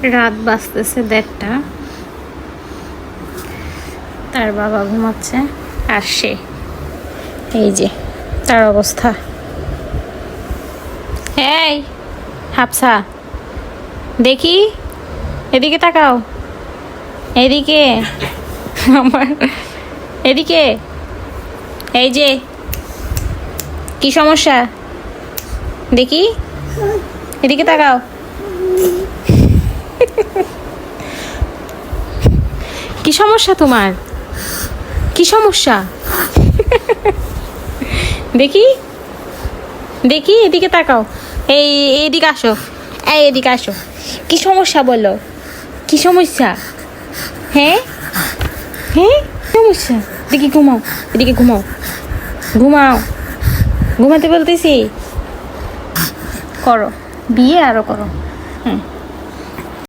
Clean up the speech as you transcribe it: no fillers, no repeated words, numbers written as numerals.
রাত বাজতেছে 1:30। তার বাবা ঘুমাচ্ছে আর সে এই যে তার অবস্থা। এই হাফসা, দেখি এদিকে তাকাও, এদিকে আমার এদিকে। এই যে কি সমস্যা দেখি, এদিকে তাকাও। কি সমস্যা তোমার, কি সমস্যা দেখি দেখি, এদিকে তাকাও। এই এদিকে আসো, এই এদিকে আসো। কি সমস্যা বলো, কি সমস্যা? হ্যাঁ হ্যাঁ সমস্যা দেখি। ঘুমাও, এদিকে ঘুমাও, ঘুমাও, ঘুমাতে বলতেছি। করো বিয়ে, আরো করো। হুম।